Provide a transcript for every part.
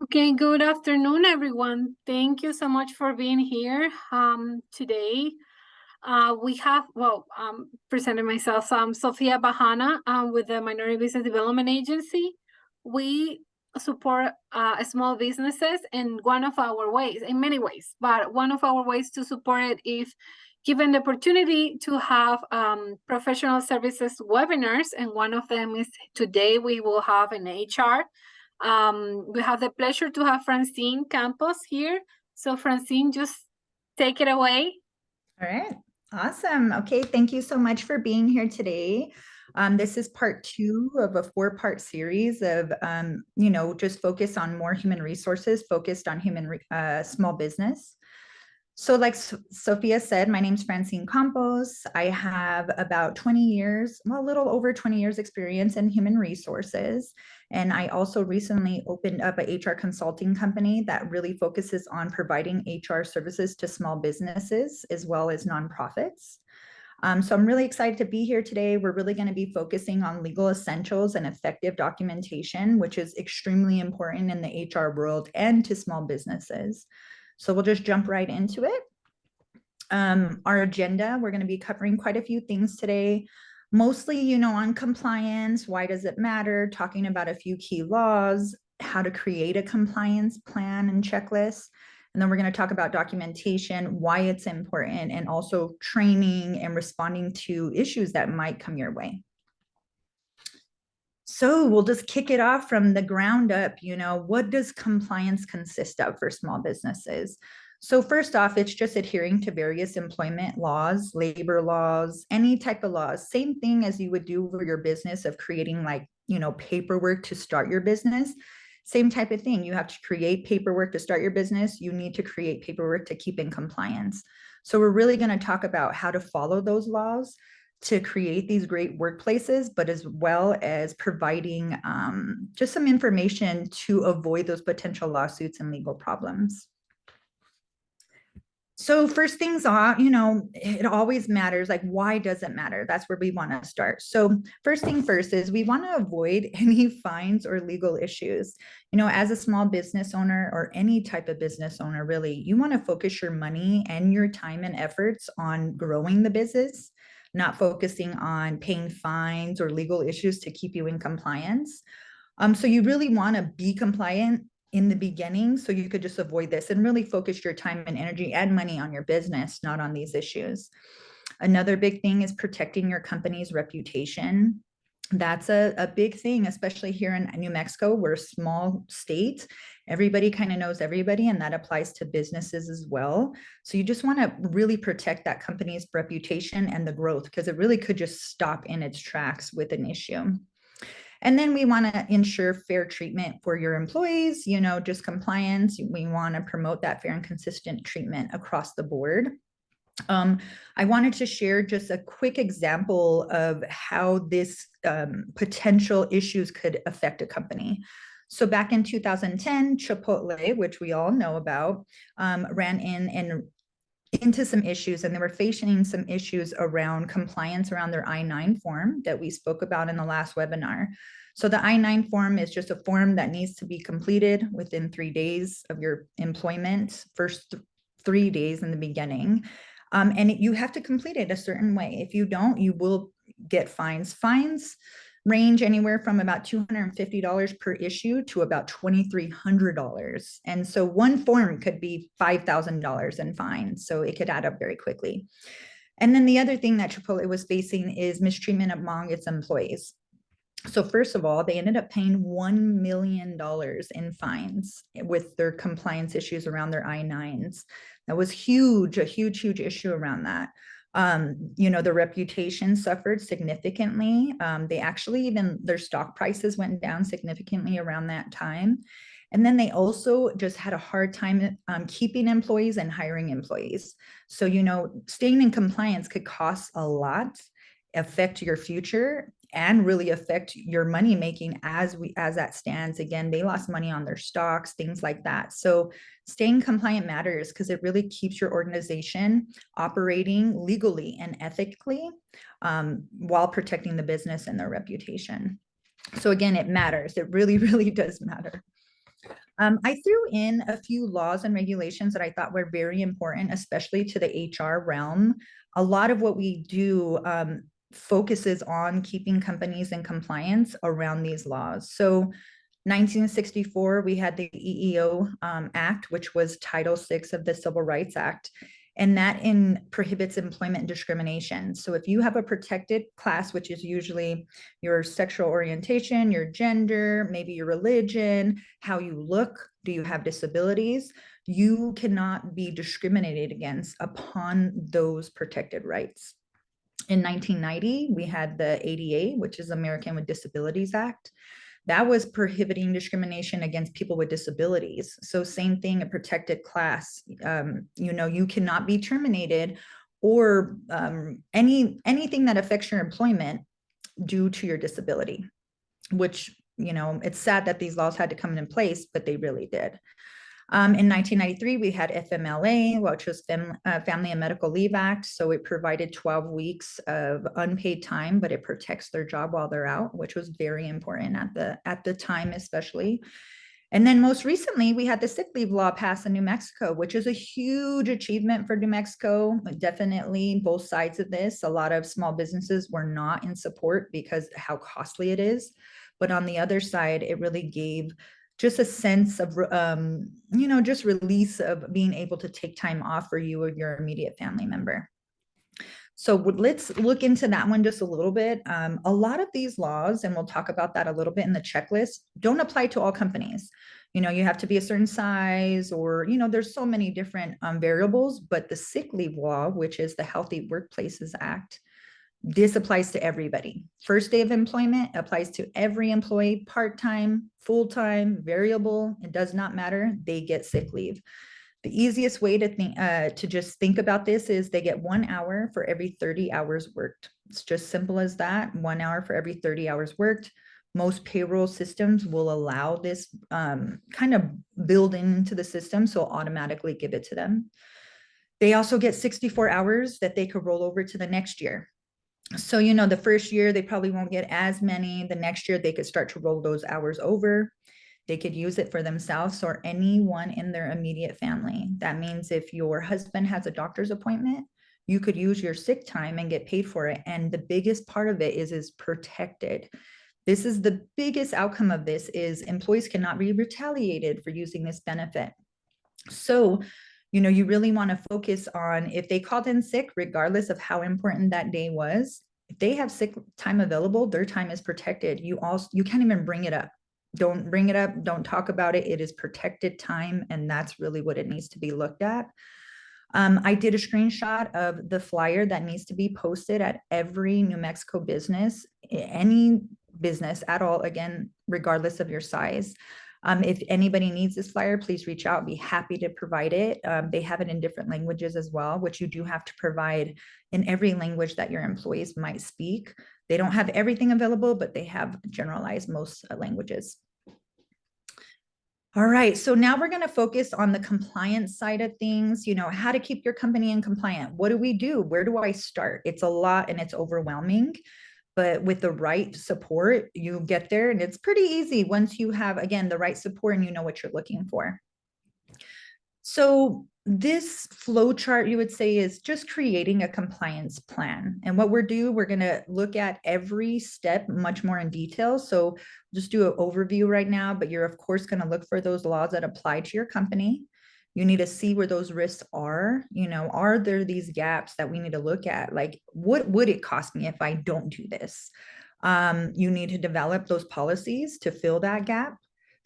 Okay, good afternoon, everyone. Thank you so much for being here today. We have, presenting myself, Sofia Bahana with the Minority Business Development Agency. We support small businesses in one of our ways, in many ways, but one of our ways to support it is given the opportunity to have professional services webinars, and one of them is today we will have an HR. We have the pleasure to have Francine Campos here. So Francine, just take it away. All right, awesome. Okay, thank you so much for being here today. This is part 2 of a 4-part series of, just focus on more human resources, focused on small business. So like Sophia said, my name's Francine Campos. I have about 20 years, well, a little over 20 years experience in human resources. And I also recently opened up a HR consulting company that really focuses on providing HR services to small businesses as well as nonprofits. So I'm really excited to be here today. We're really going to be focusing on legal essentials and effective documentation, which is extremely important in the HR world and to small businesses. So we'll just jump right into it. Our agenda, we're going to be covering quite a few things today, mostly, on compliance, why does it matter, talking about a few key laws, how to create a compliance plan and checklist. And then we're going to talk about documentation, why it's important, and also training and responding to issues that might come your way. So we'll just kick it off from the ground up. What does compliance consist of for small businesses? So first off, it's just adhering to various employment laws, labor laws, any type of laws. Same thing as you would do for your business of creating paperwork to start your business. Same type of thing. You have to create paperwork to start your business. You need to create paperwork to keep in compliance. So we're really going to talk about how to follow those laws to create these great workplaces, but as well as providing just some information to avoid those potential lawsuits and legal problems. So first things are, it always matters. Like, why does it matter? That's where we want to start. So first thing first is we want to avoid any fines or legal issues. As a small business owner or any type of business owner, really, you want to focus your money and your time and efforts on growing the business, not focusing on paying fines or legal issues to keep you in compliance. So you really want to be compliant in the beginning so you could just avoid this and really focus your time and energy and money on your business, not on these issues. Another big thing is protecting your company's reputation. That's a big thing, especially here in New Mexico. We're a small state. Everybody kind of knows everybody, and that applies to businesses as well. So you just want to really protect that company's reputation and the growth, because it really could just stop in its tracks with an issue. And then we want to ensure fair treatment for your employees, just compliance. We want to promote that fair and consistent treatment across the board. I wanted to share just a quick example of how this potential issues could affect a company. So back in 2010, Chipotle, which we all know about, ran into some issues, and they were facing some issues around compliance around their I-9 form that we spoke about in the last webinar. So the I-9 form is just a form that needs to be completed within 3 days of your employment, first 3 days in the beginning. And you have to complete it a certain way. If you don't, you will get fines. Fines range anywhere from about $250 per issue to about $2,300. And so one form could be $5,000 in fines. So it could add up very quickly. And then the other thing that Chipotle was facing is mistreatment among its employees. So first of all, they ended up paying $1 million in fines with their compliance issues around their I-9s. That was huge, a huge, huge issue around that. The reputation suffered significantly. They actually, even their stock prices went down significantly around that time. And then they also just had a hard time keeping employees and hiring employees. So, staying in compliance could cost a lot, affect your future, and really affect your money making as that stands. Again, they lost money on their stocks, things like that. So staying compliant matters because it really keeps your organization operating legally and ethically while protecting the business and their reputation. So again, it matters. It really, really does matter. I threw in a few laws and regulations that I thought were very important, especially to the HR realm. A lot of what we do focuses on keeping companies in compliance around these laws. So 1964, we had the EEO Act, which was Title VI of the Civil Rights Act, and that prohibits employment discrimination. So if you have a protected class, which is usually your sexual orientation, your gender, maybe your religion, how you look, do you have disabilities, you cannot be discriminated against upon those protected rights. In 1990, we had the ADA, which is American with Disabilities Act. That was prohibiting discrimination against people with disabilities. So same thing, a protected class, you cannot be terminated or anything that affects your employment due to your disability, which, it's sad that these laws had to come in place, but they really did. In 1993, we had FMLA, which was Family and Medical Leave Act. So it provided 12 weeks of unpaid time, but it protects their job while they're out, which was very important at the time, especially. And then most recently, we had the sick leave law passed in New Mexico, which is a huge achievement for New Mexico. Definitely both sides of this. A lot of small businesses were not in support because how costly it is. But on the other side, it really gave just a sense of, just release of being able to take time off for you or your immediate family member. So let's look into that one just a little bit. A lot of these laws, and we'll talk about that a little bit in the checklist, don't apply to all companies. You have to be a certain size or, there's so many different variables, but the sick leave law, which is the Healthy Workplaces Act, this applies to everybody. First day of employment applies to every employee, part-time, full-time, variable, it does not matter, they get sick leave. The easiest way to just think about this is they get 1 hour for every 30 hours worked. It's just simple as that, 1 hour for every 30 hours worked. Most payroll systems will allow this kind of build into the system, so automatically give it to them. They also get 64 hours that they could roll over to the next year. So, the first year, they probably won't get as many. The next year, they could start to roll those hours over. They could use it for themselves or anyone in their immediate family. That means if your husband has a doctor's appointment, you could use your sick time and get paid for it. And the biggest part of it is protected. This is the biggest outcome of this is employees cannot be retaliated for using this benefit. So, you really want to focus on if they called in sick, regardless of how important that day was, if they have sick time available, their time is protected. You can't even bring it up. Don't bring it up. Don't talk about it. It is protected time. And that's really what it needs to be looked at. I did a screenshot of the flyer that needs to be posted at every New Mexico business, any business at all, again, regardless of your size. If anybody needs this flyer, please reach out. I'd be happy to provide it. They have it in different languages as well, which you do have to provide in every language that your employees might speak. They don't have everything available, but they have generalized most languages. All right, so now we're going to focus on the compliance side of things, how to keep your company in compliant. What do we do? Where do I start? It's a lot and it's overwhelming. But with the right support, you get there and it's pretty easy once you have, again, the right support and you know what you're looking for. So this flow chart, you would say, is just creating a compliance plan. And what we're going to look at every step much more in detail. So just do an overview right now, but you're of course going to look for those laws that apply to your company. You need to see where those risks are. Are there these gaps that we need to look at? Like, what would it cost me if I don't do this? You need to develop those policies to fill that gap,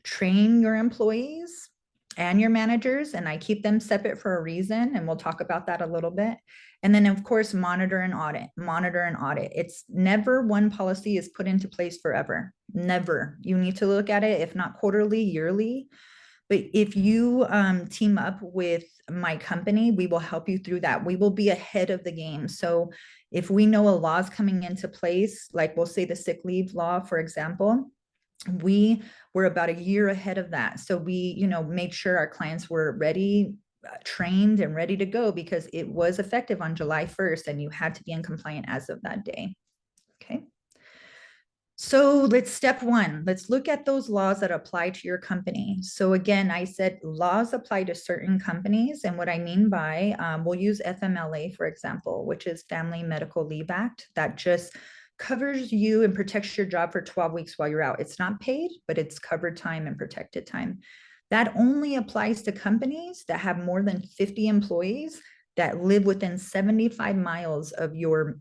train your employees and your managers, and I keep them separate for a reason, and we'll talk about that a little bit. And then, of course, monitor and audit. It's never one policy is put into place forever. Never. You need to look at it, if not quarterly, yearly. But if you team up with my company, we will help you through that. We will be ahead of the game. So if we know a law is coming into place, like we'll say the sick leave law, for example, we were about a year ahead of that. So we, made sure our clients were ready, trained and ready to go because it was effective on July 1st and you had to be in compliant as of that day. Okay. So let's step one. Let's look at those laws that apply to your company. So again, I said laws apply to certain companies. And what I mean by, we'll use FMLA, for example, which is Family Medical Leave Act, that just covers you and protects your job for 12 weeks while you're out. It's not paid, but it's covered time and protected time. That only applies to companies that have more than 50 employees that live within 75 miles of your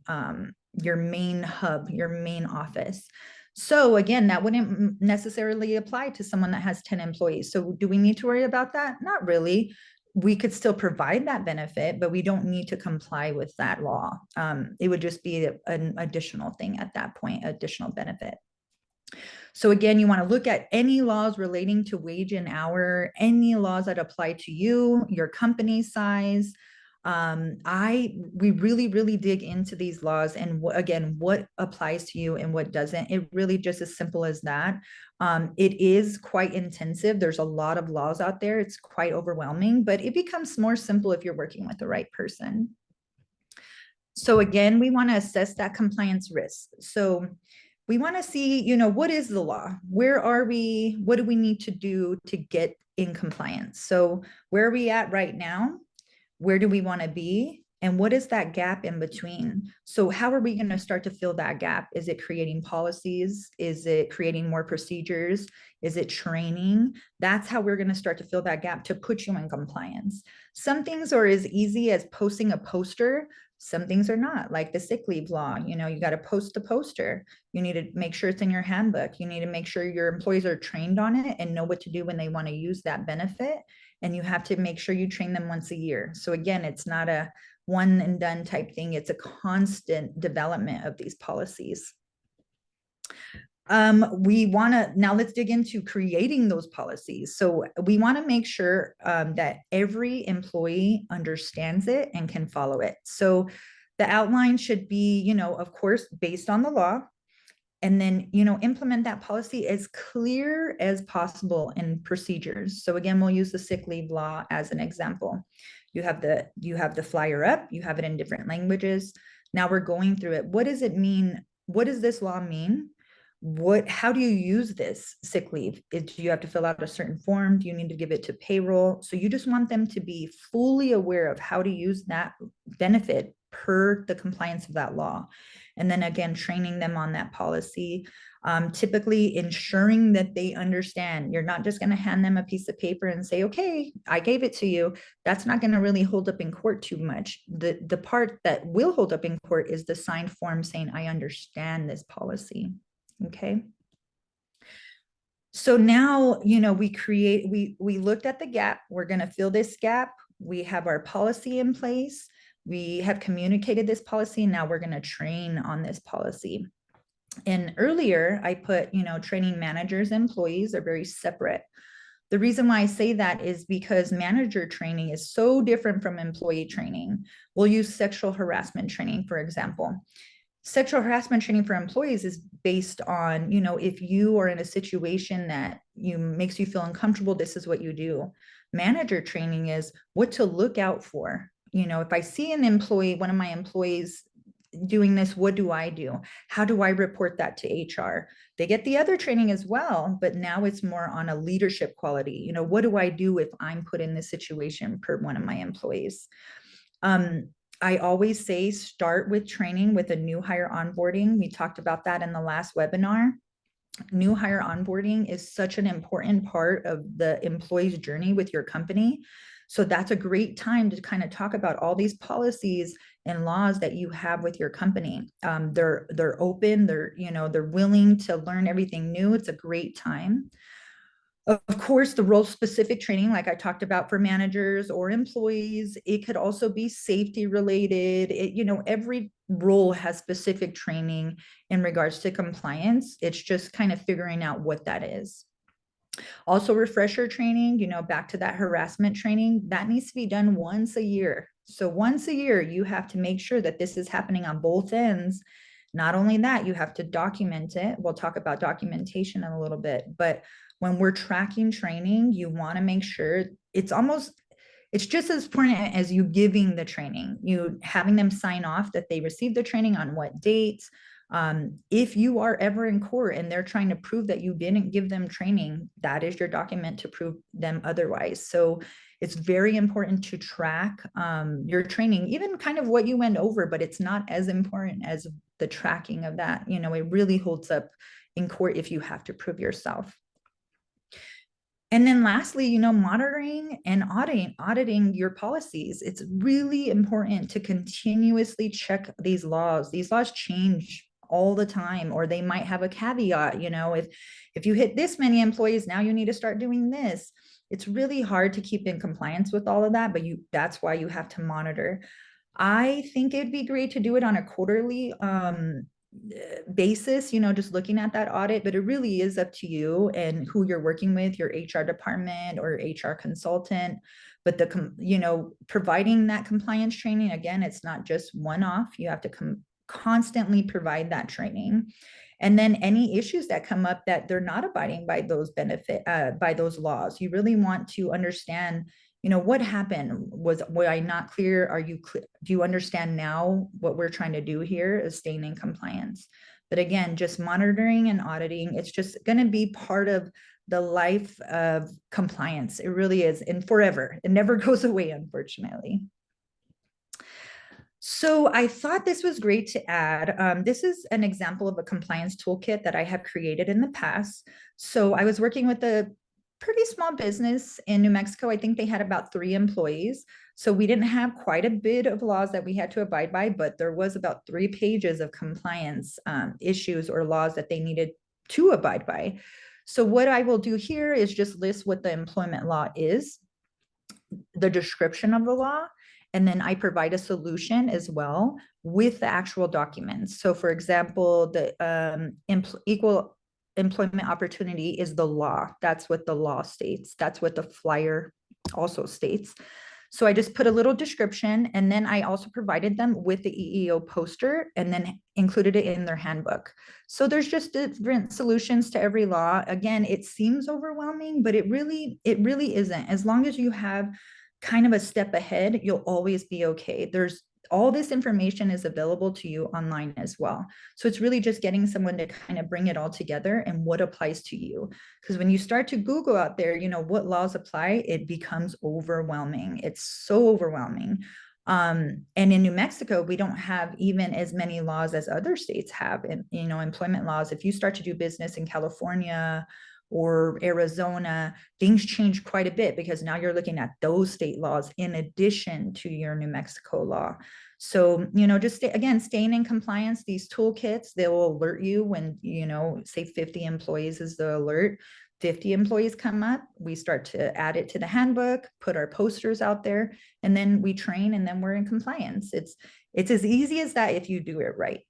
main hub, your main office. So again, that wouldn't necessarily apply to someone that has 10 employees. So do we need to worry about that? Not really. We could still provide that benefit, but we don't need to comply with that law. It would just be an additional thing at that point, additional benefit. So again, you want to look at any laws relating to wage and hour, any laws that apply to you, your company size. We really dig into these laws, and again, what applies to you and what doesn't. It really just as simple as that. It is quite intensive. There's a lot of laws out there. It's quite overwhelming, but it becomes more simple if you're working with the right person. So again, we want to assess that compliance risk. So we want to see, what is the law? Where are we? What do we need to do to get in compliance? So where are we at right now? Where do we want to be? And what is that gap in between? So how are we going to start to fill that gap? Is it creating policies? Is it creating more procedures? Is it training? That's how we're going to start to fill that gap to put you in compliance. Some things are as easy as posting a poster. Some things are not, like the sick leave law. You got to post the poster. You need to make sure it's in your handbook. You need to make sure your employees are trained on it and know what to do when they want to use that benefit. And you have to make sure you train them once a year. So again, it's not a one and done type thing. It's a constant development of these policies. Now let's dig into creating those policies. So we want to make sure that every employee understands it and can follow it. So the outline should be, of course, based on the law, and then, implement that policy as clear as possible in procedures. So again, we'll use the sick leave law as an example. You have the flyer up, you have it in different languages. Now we're going through it. What does it mean? What does this law mean? How do you use this sick leave? Do you have to fill out a certain form? Do you need to give it to payroll? So you just want them to be fully aware of how to use that benefit per the compliance of that law. And then again, training them on that policy, typically ensuring that they understand. You're not just going to hand them a piece of paper and say, okay, I gave it to you. That's not going to really hold up in court too much. The part that will hold up in court is the signed form saying, I understand this policy. Okay. So now, we looked at the gap. We're going to fill this gap. We have our policy in place. We have communicated this policy. Now we're going to train on this policy. And earlier I put, training managers, employees are very separate. The reason why I say that is because manager training is so different from employee training. We'll use sexual harassment training, for example. Sexual harassment training for employees is based on, if you are in a situation that makes you feel uncomfortable, this is what you do. Manager training is what to look out for. If I see an employee, one of my employees doing this, what do I do? How do I report that to HR? They get the other training as well, but now it's more on a leadership quality. What do I do if I'm put in this situation per one of my employees? I always say start with training with a new hire onboarding. We talked about that in the last webinar. New hire onboarding is such an important part of the employee's journey with your company. So that's a great time to kind of talk about all these policies and laws that you have with your company. They're open, they're willing to learn everything new. It's a great time. Of course, the role specific training, like I talked about for managers or employees, it could also be safety related. Every role has specific training in regards to compliance. It's just kind of figuring out what that is. Also, refresher training, back to that harassment training, that needs to be done once a year. So once a year, you have to make sure that this is happening on both ends. Not only that, you have to document it. We'll talk about documentation in a little bit, but when we're tracking training, you want to make sure it's just as important as you giving the training, you having them sign off that they received the training on what dates, If you are ever in court and they're trying to prove that you didn't give them training, that is your document to prove them otherwise. So it's very important to track your training, even kind of what you went over, but it's not as important as the tracking of that. You know, it really holds up in court if you have to prove yourself. And then lastly, you know, monitoring and auditing your policies. It's really important to continuously check these laws. These laws change all the time, or they might have a caveat, you know, if you hit this many employees, now you need to start doing this. It's really hard to keep in compliance with all of that, but that's why you have to monitor. I think it'd be great to do it on a quarterly basis, you know, just looking at that audit, but it really is up to you and who you're working with, your HR department or HR consultant. But you know, providing that compliance training, again, it's not just one-off. You have to constantly provide that training. And then any issues that come up that they're not abiding by those by those laws, you really want to understand, you know, what happened? Was I not clear? Are you clear? Do you understand now what we're trying to do here is staying in compliance? But again, just monitoring and auditing, it's just going to be part of the life of compliance. It really is, and forever. It never goes away, unfortunately. So I thought this was great to add. This is an example of a compliance toolkit that I have created in the past. So I was working with a pretty small business in New Mexico. I think they had about 3 employees. So we didn't have quite a bit of laws that we had to abide by, but there was about 3 pages of compliance issues or laws that they needed to abide by. So what I will do here is just list what the employment law is, the description of the law, and then I provide a solution as well with the actual documents. So for example, the equal employment opportunity is the law. That's what the law states. That's what the flyer also states. So I just put a little description, and then I also provided them with the EEO poster and then included it in their handbook. So there's just different solutions to every law. Again, it seems overwhelming, but it really isn't. As long as you have kind of a step ahead, you'll always be okay. There's all this information is available to you online as well. So it's really just getting someone to kind of bring it all together and what applies to you. Because when you start to Google out there, you know, what laws apply, it becomes overwhelming. It's so overwhelming. And in New Mexico, we don't have even as many laws as other states have, and, you know, employment laws. If you start to do business in California or Arizona, things change quite a bit because now you're looking at those state laws in addition to your New Mexico law. So, you know, just staying in compliance, these toolkits, they will alert you when, you know, say 50 employees is the alert. 50 employees come up, we start to add it to the handbook, put our posters out there, and then we train, and then we're in compliance. It's as easy as that if you do it right.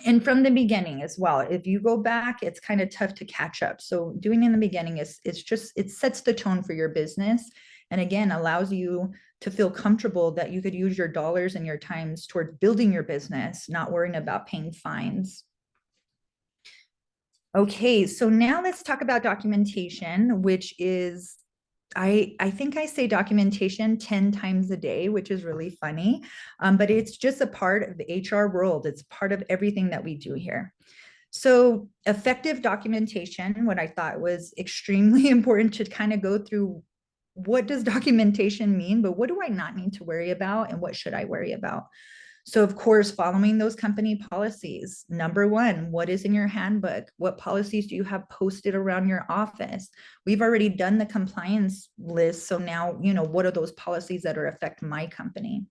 And from the beginning as well, if you go back, it's kind of tough to catch up. So doing in the beginning it sets the tone for your business, and again allows you to feel comfortable that you could use your dollars and your times towards building your business, not worrying about paying fines. Okay, so now let's talk about documentation, which is, I think I say documentation 10 times a day, which is really funny, but it's just a part of the HR world. It's part of everything that we do here. So effective documentation, what I thought was extremely important to kind of go through, what does documentation mean, but what do I not need to worry about and what should I worry about? So of course, following those company policies. Number 1, what is in your handbook? What policies do you have posted around your office? We've already done the compliance list. So now, you know, what are those policies that are affect my company?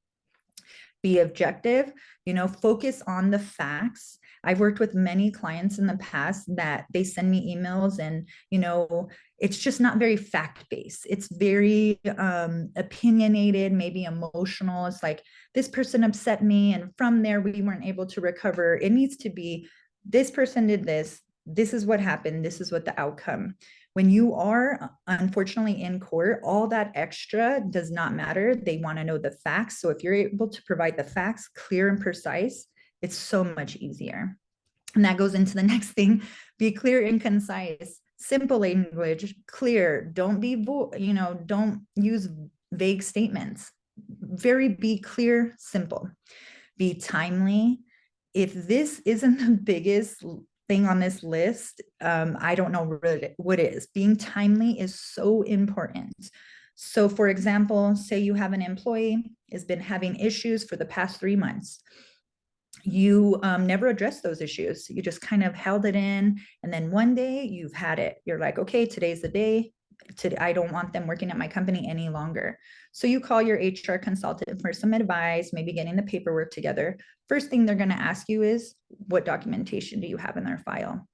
Be objective, you know, focus on the facts. I've worked with many clients in the past that they send me emails and, you know, it's just not very fact-based. It's very opinionated, maybe emotional. It's like, this person upset me, and from there, we weren't able to recover. It needs to be, this person did this. This is what happened. This is what the outcome. When you are unfortunately in court, all that extra does not matter. They want to know the facts. So if you're able to provide the facts clear and precise, it's so much easier. And that goes into the next thing. Be clear and concise, simple language, clear. Don't be, you know, don't use vague statements. Be clear, simple. Be timely. if this isn't the biggest thing on this list, I don't know really what is. Being timely is so important. So for example, say you have an employee has been having issues for the past 3 months. You never addressed those issues. You just kind of held it in. And then one day you've had it. You're like, okay, today's the day. I don't want them working at my company any longer. So you call your HR consultant for some advice, maybe getting the paperwork together. First thing they're going to ask you is, what documentation do you have in their file?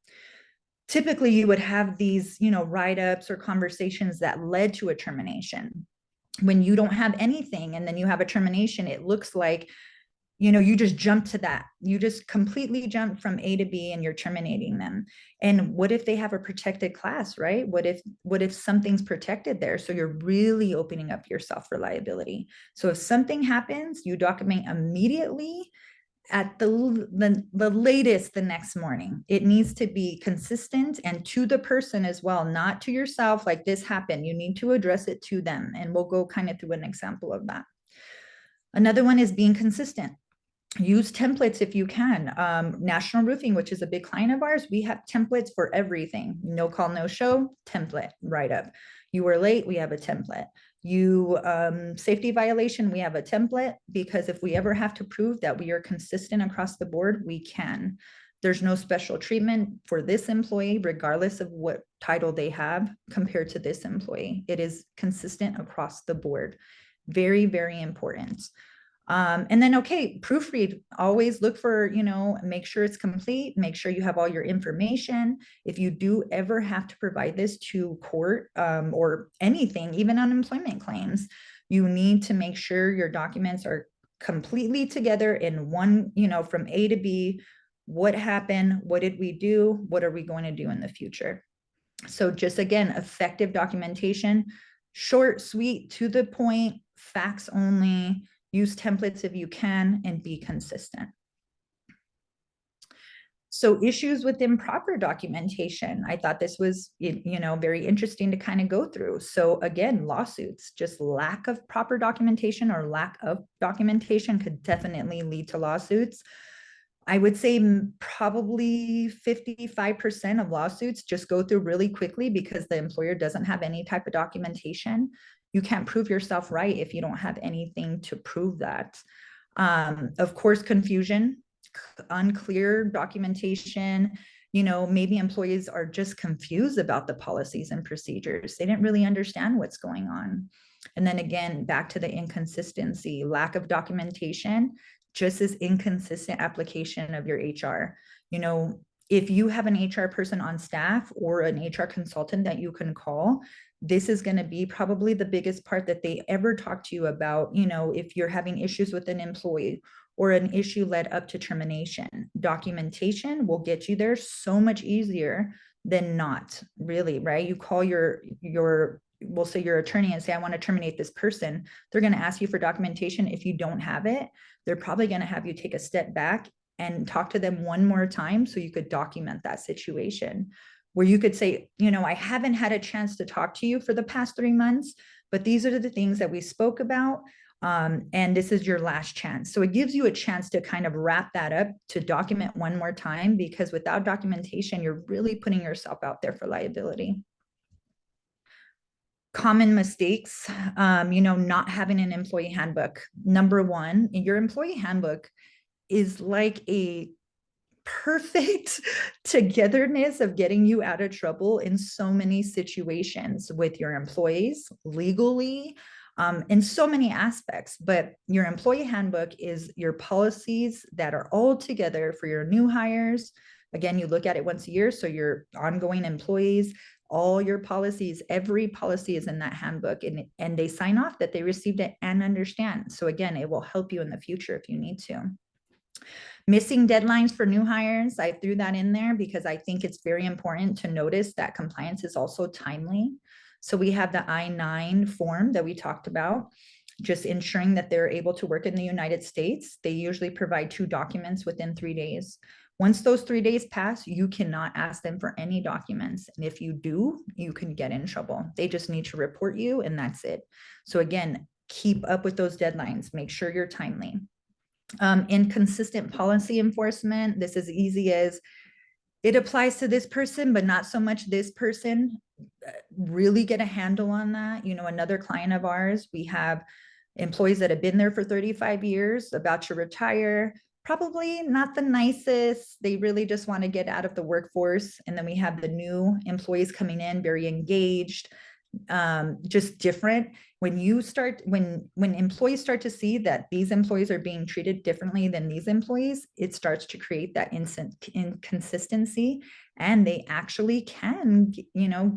Typically, you would have these, write-ups or conversations that led to a termination. When you don't have anything and then you have a termination, it looks like you just jump to that. You just completely jump from A to B and you're terminating them. And what if they have a protected class, right? What if something's protected there? So you're really opening up yourself for liability. So if something happens, you document immediately at the latest the next morning. It needs to be consistent and to the person as well, not to yourself, like this happened. You need to address it to them. And we'll go kind of through an example of that. Another one is being consistent. Use templates if you can. National Roofing, which is a big client of ours, we have templates for everything. No call, no show, template, write up. You were late, we have a template. You safety violation, we have a template, because if we ever have to prove that we are consistent across the board, we can. There's no special treatment for this employee, regardless of what title they have compared to this employee. It is consistent across the board. Very, very important. And then, okay, proofread, always look for, make sure it's complete, make sure you have all your information. If you do ever have to provide this to court or anything, even unemployment claims, you need to make sure your documents are completely together in one, from A to B. What happened? What did we do? What are we going to do in the future? So just again, effective documentation, short, sweet, to the point, facts only. Use templates if you can, and be consistent. So issues with improper documentation. I thought this was, very interesting to kind of go through. So again, lawsuits, just lack of proper documentation or lack of documentation could definitely lead to lawsuits. I would say probably 55% of lawsuits just go through really quickly because the employer doesn't have any type of documentation. You can't prove yourself right if you don't have anything to prove that. Of course, confusion, unclear documentation. Maybe employees are just confused about the policies and procedures. They didn't really understand what's going on. And then again, back to the inconsistency, lack of documentation, just as inconsistent application of your HR. If you have an HR person on staff or an HR consultant that you can call, this is going to be probably the biggest part that they ever talk to you about. If you're having issues with an employee or an issue led up to termination, documentation will get you there so much easier than not, really, right? You call we'll say your attorney and say, I want to terminate this person. They're going to ask you for documentation. If you don't have it, they're probably going to have you take a step back and talk to them one more time so you could document that situation, where you could say, I haven't had a chance to talk to you for the past 3 months, but these are the things that we spoke about. And this is your last chance. So it gives you a chance to kind of wrap that up, to document one more time, because without documentation, you're really putting yourself out there for liability. Common mistakes, not having an employee handbook. Number one, your employee handbook is like a perfect togetherness of getting you out of trouble in so many situations with your employees, legally, in so many aspects. But your employee handbook is your policies that are all together for your new hires. Again, you look at it once a year, so your ongoing employees, all your policies, every policy is in that handbook, and they sign off that they received it and understand. So again, it will help you in the future if you need to. Missing deadlines for new hires, I threw that in there because I think it's very important to notice that compliance is also timely. So we have the I-9 form that we talked about, just ensuring that they're able to work in the United States. They usually provide 2 documents within 3 days. Once those 3 days pass, you cannot ask them for any documents. And if you do, you can get in trouble. They just need to report you, and that's it. So again, keep up with those deadlines. Make sure you're timely. Inconsistent policy enforcement. This is easy as it applies to this person, but not so much this person. Really get a handle on that. Another client of ours, we have employees that have been there for 35 years, about to retire, probably not the nicest. They really just want to get out of the workforce. And then we have the new employees coming in, very engaged, just different. When employees start to see that these employees are being treated differently than these employees, it starts to create that inconsistency, and they actually can,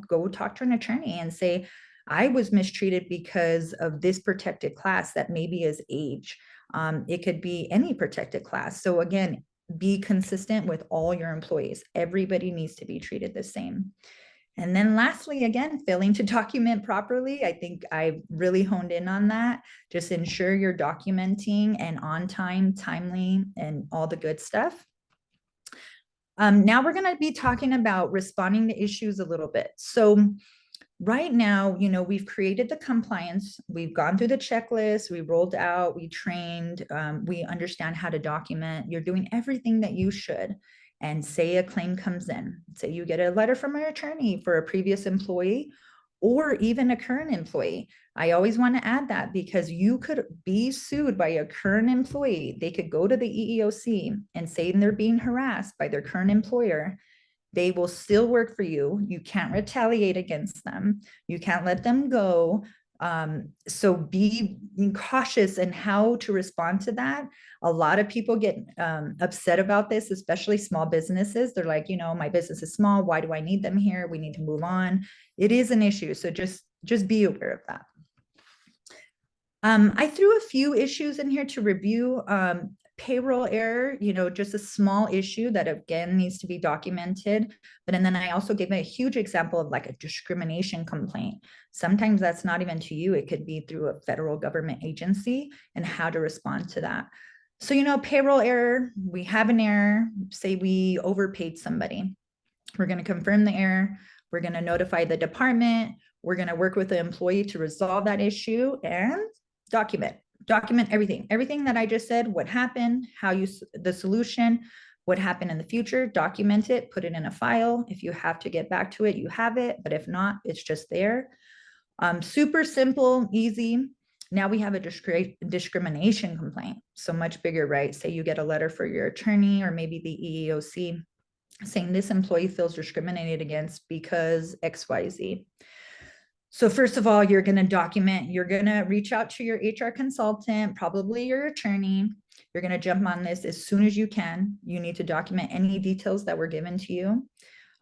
go talk to an attorney and say, I was mistreated because of this protected class that maybe is age. It could be any protected class. So again, be consistent with all your employees. Everybody needs to be treated the same. And then lastly, again, failing to document properly. I think I really honed in on that. Just ensure you're documenting and on time, timely, and all the good stuff. Now we're going to be talking about responding to issues a little bit. So right now, we've created the compliance, we've gone through the checklist, we rolled out, we trained, we understand how to document. You're doing everything that you should. And say a claim comes in, say you get a letter from an attorney for a previous employee or even a current employee. I always want to add that because you could be sued by a current employee. They could go to the EEOC and say they're being harassed by their current employer. They will still work for you. You can't retaliate against them. You can't let them go. So be cautious in how to respond to that. A lot of people get upset about this, especially small businesses. They're like, my business is small. Why do I need them here? We need to move on. It is an issue. So just be aware of that. I threw a few issues in here to review. Payroll error, just a small issue that again needs to be documented. But and then I also gave a huge example of like a discrimination complaint. Sometimes that's not even to you. It could be through a federal government agency and how to respond to that. So, payroll error, we have an error, say we overpaid somebody. We're going to confirm the error. We're going to notify the department. We're going to work with the employee to resolve that issue and document everything that I just said, what happened, the solution, what happened in the future, document it, put it in a file. If you have to get back to it, you have it, but if not, it's just there. Super simple, easy. Now we have a discrimination complaint. So much bigger, right? Say you get a letter for your attorney or maybe the EEOC saying this employee feels discriminated against because XYZ. So first of all, you're going to document, you're going to reach out to your HR consultant, probably your attorney. You're going to jump on this as soon as you can. You need to document any details that were given to you.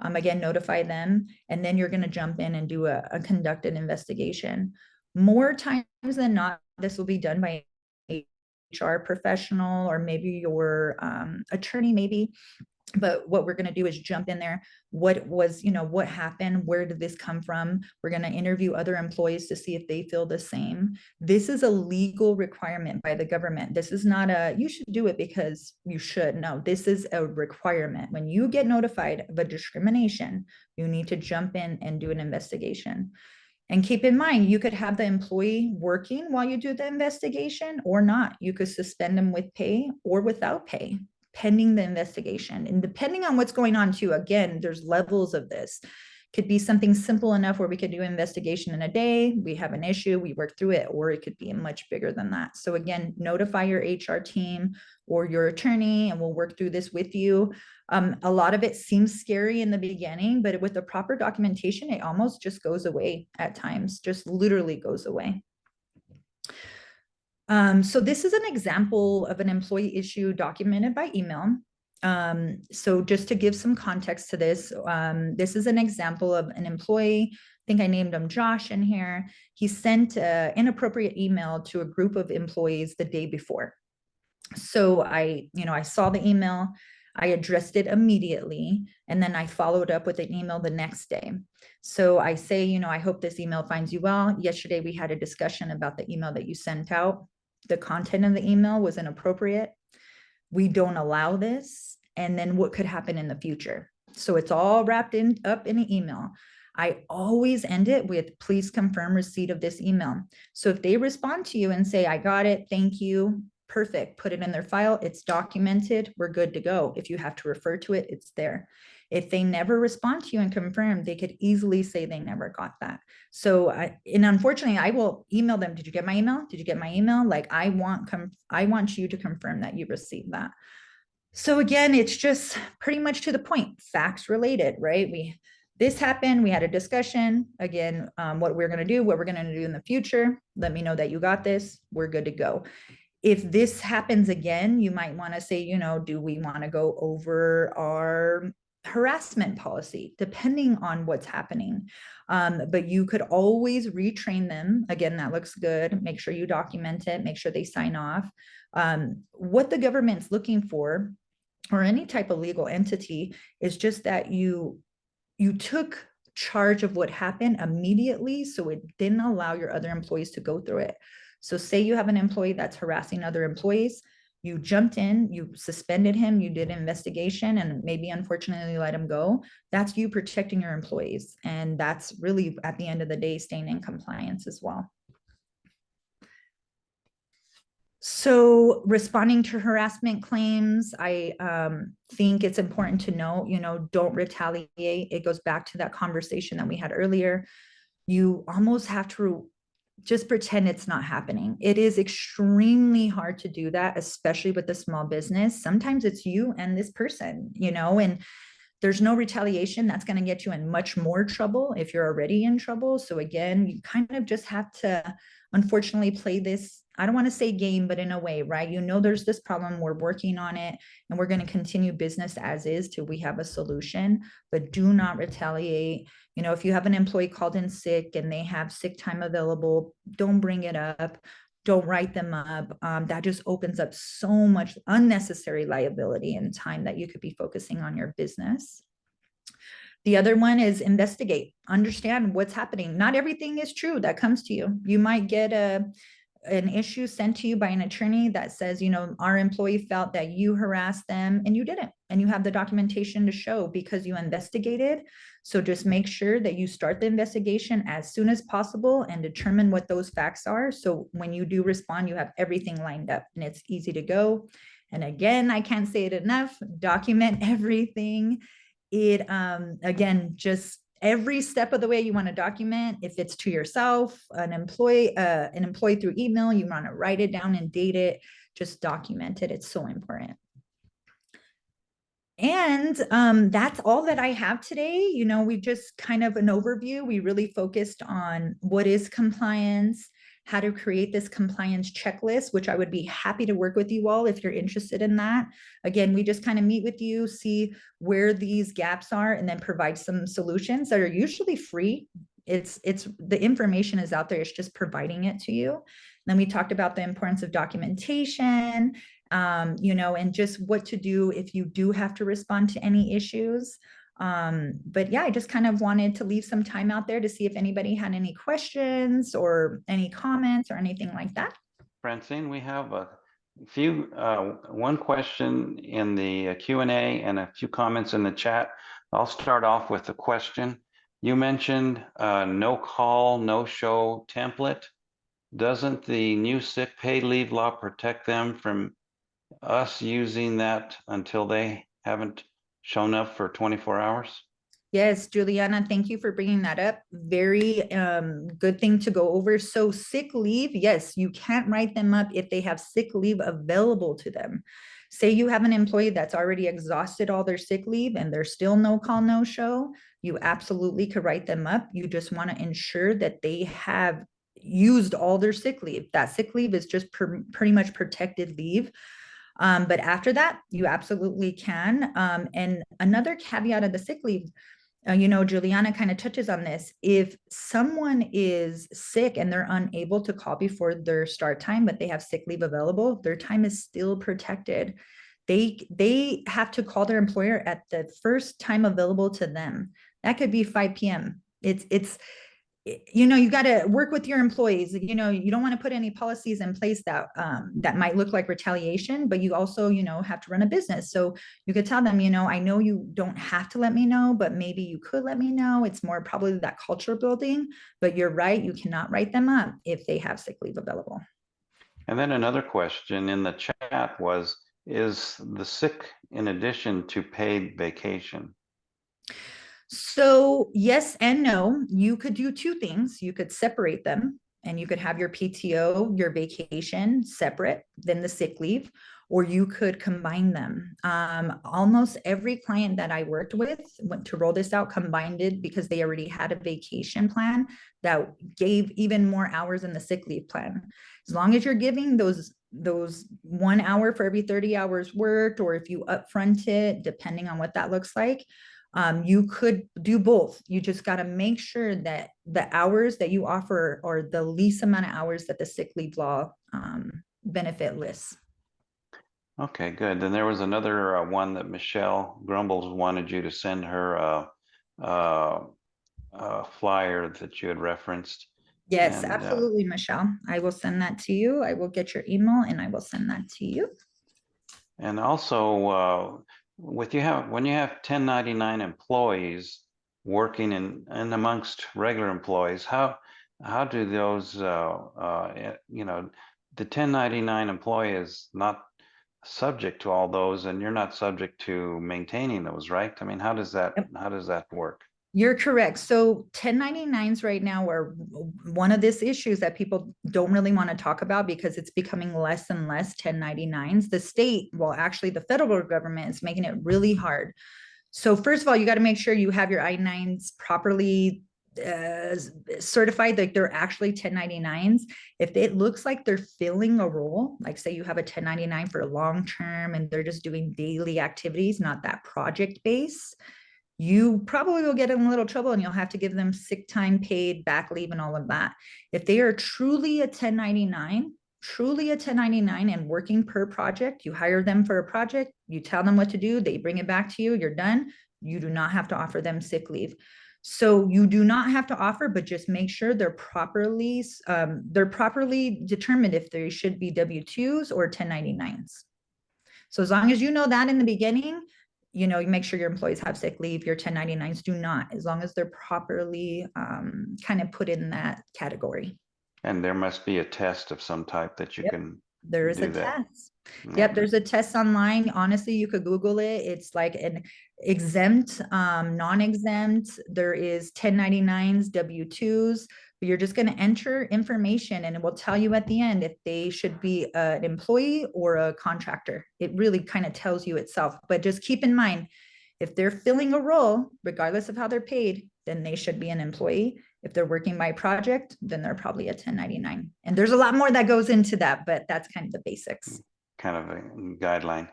Again, notify them, and then you're going to jump in and do a conducted investigation. More times than not, this will be done by HR professional or maybe your attorney, maybe. But what we're going to do is jump in there. What happened? Where did this come from? We're going to interview other employees to see if they feel the same. This is a legal requirement by the government. This is not you should do it because you should. No, this is a requirement. When you get notified of a discrimination, you need to jump in and do an investigation. And keep in mind, you could have the employee working while you do the investigation or not. You could suspend them with pay or without pay, pending the investigation. And depending on what's going on too, again, there's levels of this. Could be something simple enough where we could do an investigation in a day, we have an issue, we work through it, or it could be much bigger than that. So again, notify your HR team or your attorney and we'll work through this with you. A lot of it seems scary in the beginning, but with the proper documentation, it almost just goes away at times, just literally goes away. So this is an example of an employee issue documented by email. So just to give some context to this, this is an example of an employee. I think I named him Josh in here. He sent an inappropriate email to a group of employees the day before. So I saw the email, I addressed it immediately, and then I followed up with an email the next day. So I say, I hope this email finds you well. Yesterday, we had a discussion about the email that you sent out. The content of the email was inappropriate. We don't allow this. And then what could happen in the future? So it's all wrapped up in an email. I always end it with, please confirm receipt of this email. So if they respond to you and say, I got it, thank you, perfect. Put it in their file. It's documented. We're good to go. If you have to refer to it, it's there. If they never respond to you and confirm, they could easily say they never got that. So and unfortunately, I will email them. Did you get my email? Did you get my email? Like I want you to confirm that you received that. So again, it's just pretty much to the point, facts related, right? This happened, we had a discussion, again, what we're gonna do, what we're gonna do in the future. Let me know that you got this, we're good to go. If this happens again, you might wanna say, do we wanna go over our harassment policy, depending on what's happening. But you could always retrain them. Again, that looks good. Make sure you document it, make sure they sign off. What the government's looking for, or any type of legal entity, is just that you took charge of what happened immediately, so it didn't allow your other employees to go through it. So say you have an employee that's harassing other employees, you jumped in, you suspended him, you did an investigation, and maybe unfortunately let him go. That's you protecting your employees. And that's really, at the end of the day, staying in compliance as well. So responding to harassment claims, I think it's important to know, don't retaliate. It goes back to that conversation that we had earlier. You almost have to just pretend it's not happening. It is extremely hard to do that, especially with a small business. Sometimes it's you and this person, and there's no retaliation. That's going to get you in much more trouble if you're already in trouble. So again, you kind of just have to, unfortunately, play this, I don't want to say game, but in a way, right? There's this problem, we're working on it, and we're going to continue business as is till we have a solution, but do not retaliate. If you have an employee called in sick and they have sick time available, don't bring it up. Don't write them up. That just opens up so much unnecessary liability and time that you could be focusing on your business. The other one is investigate, understand what's happening. Not everything is true that comes to you. You might get an issue sent to you by an attorney that says, our employee felt that you harassed them and you didn't, and you have the documentation to show because you investigated. So just make sure that you start the investigation as soon as possible and determine what those facts are. So when you do respond, you have everything lined up and it's easy to go. And again, I can't say it enough, document everything. It, again, just every step of the way you want to document. If it's to yourself, an employee through email, you want to write it down and date it, just document it. It's so important. And that's all that I have today. We just kind of an overview. We really focused on what is compliance, how to create this compliance checklist, which I would be happy to work with you all if you're interested in that. Again, we just kind of meet with you, see where these gaps are, and then provide some solutions that are usually free. It's the information is out there. It's just providing it to you. And then we talked about the importance of documentation, and just what to do if you do have to respond to any issues. But yeah, I just kind of wanted to leave some time out there to see if anybody had any questions or any comments or anything like that. Francine, we have a few, one question in the Q&A and a few comments in the chat. I'll start off with the question. You mentioned no call, no show template. Doesn't the new sick pay leave law protect them from us using that until they haven't shown up for 24 hours? Yes, Juliana, thank you for bringing that up. Very good thing to go over. So sick leave, yes, you can't write them up if they have sick leave available to them. Say you have an employee that's already exhausted all their sick leave and there's still no call, no show, you absolutely could write them up. You just want to ensure that they have used all their sick leave. That sick leave is just pretty much protected leave. But after that, you absolutely can. And another caveat of the sick leave, Juliana kind of touches on this. If someone is sick and they're unable to call before their start time, but they have sick leave available, their time is still protected. They have to call their employer at the first time available to them. That could be 5 p.m. You got to work with your employees. You don't want to put any policies in place that that might look like retaliation, but you also, have to run a business. So you could tell them, I know you don't have to let me know, but maybe you could let me know. It's more probably that culture building, but you're right. You cannot write them up if they have sick leave available. And then another question in the chat was, is the sick in addition to paid vacation? So yes and no, you could do two things. You could separate them and you could have your PTO, your vacation separate than the sick leave, or you could combine them. Almost every client that I worked with went to roll this out, combined it because they already had a vacation plan that gave even more hours in the sick leave plan. As long as you're giving those 1 hour for every 30 hours worked, or if you upfront it, depending on what that looks like, you could do both. You just got to make sure that the hours that you offer are the least amount of hours that the sick leave law benefit lists. Okay, good. Then there was another one that Michelle Grumbles wanted you to send her flyer that you had referenced. Yes, And, absolutely, Michelle. I will send that to you. I will get your email and I will send that to you. And also, when you have 1099 employees working in amongst regular employees, how do those you know, the 1099 employee is not subject to all those, and you're not subject to maintaining those, right? I mean, how does that work? You're correct. So 1099s right now are one of these issues that people don't really want to talk about because it's becoming less and less 1099s. The state, well, actually the federal government is making it really hard. So first of all, you got to make sure you have your I-9s properly certified, like they're actually 1099s. If it looks like they're filling a role, like say you have a 1099 for a long term and they're just doing daily activities, not that project base, you probably will get in a little trouble and you'll have to give them sick time paid, back leave, and all of that. If they are truly a 1099, and working per project, you hire them for a project, you tell them what to do, they bring it back to you, you're done. You do not have to offer them sick leave. So you do not have to offer, but just make sure they're properly determined if they should be W-2s or 1099s. So as long as you know that in the beginning, you make sure your employees have sick leave, your 1099s do not, as long as they're properly kind of put in that category. And there must be a test of some type that you can There is do a that. test. Yep, there's a test online. Honestly, you could Google it. It's like an exempt, non-exempt. There is 1099s, W-2s, but you're just going to enter information and it will tell you at the end if they should be an employee or a contractor. It really kind of tells you itself. But just keep in mind, if they're filling a role, regardless of how they're paid, then they should be an employee. If they're working by project, then they're probably a 1099. And there's a lot more that goes into that, but that's kind of the basics. Kind of a guideline.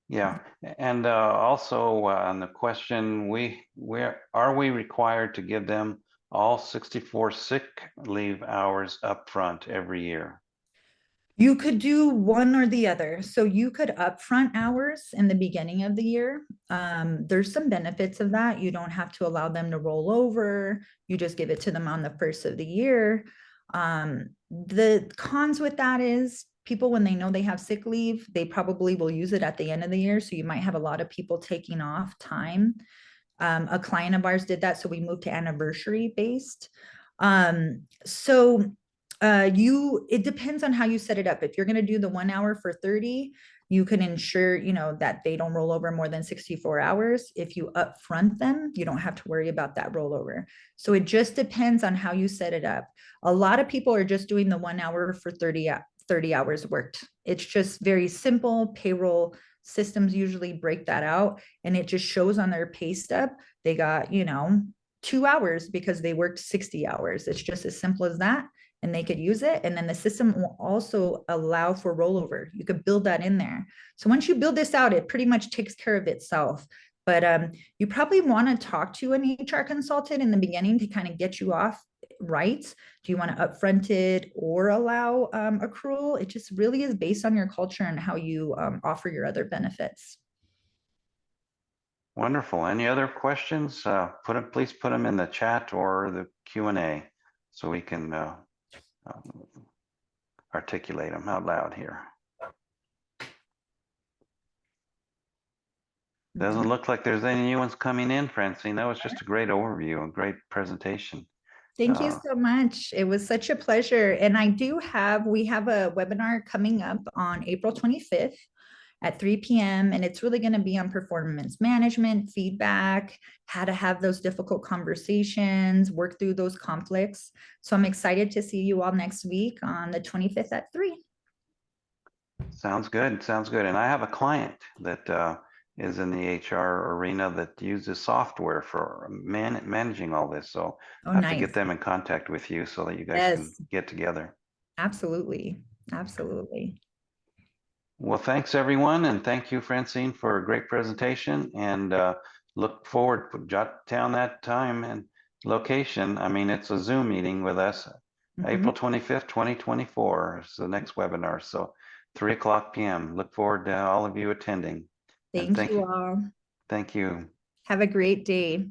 Yeah. And also on the question, are we required to give them all 64 sick leave hours upfront every year? You could do one or the other. So you could upfront hours in the beginning of the year. There's some benefits of that. You don't have to allow them to roll over. You just give it to them on the first of the year. The cons with that is people, when they know they have sick leave, they probably will use it at the end of the year. So you might have a lot of people taking off time. A client of ours did that. So we moved to anniversary based. It depends on how you set it up. If you're going to do the 1 hour for 30, you can ensure, that they don't roll over more than 64 hours. If you upfront them, you don't have to worry about that rollover. So it just depends on how you set it up. A lot of people are just doing the 1 hour for 30 hours worked. It's just very simple. Payroll systems usually break that out and it just shows on their pay stub. They got, 2 hours because they worked 60 hours. It's just as simple as that. And they could use it. And then the system will also allow for rollover. You could build that in there. So once you build this out, it pretty much takes care of itself. But you probably want to talk to an HR consultant in the beginning to kind of get you off right. Do you want to upfront it or allow accrual? It just really is based on your culture and how you offer your other benefits. Wonderful. Any other questions? Please put them in the chat or the Q&A so we can articulate them out loud here. Doesn't look like there's any new ones coming in, Francine. That was just a great overview, a great presentation. Thank you Uh, so much. It was such a pleasure. And we have a webinar coming up on April 25th at 3 p.m. And it's really going to be on performance management, feedback, how to have those difficult conversations, work through those conflicts. So I'm excited to see you all next week on the 25th at 3. Sounds good. Sounds good. And I have a client that is in the HR arena that uses software for managing all this. So Oh, I have to nice. get them in contact with you so that you guys can Yes, get together. absolutely. Absolutely. Well, thanks everyone, and thank you, Francine, for a great presentation. And look forward, jot down that time and location. I mean, it's a Zoom meeting with us. Mhm. April 25th, 2024 is the next webinar. So 3:00 p.m. Look forward to all of you attending. And Thank you all. Thank you. Have a great day.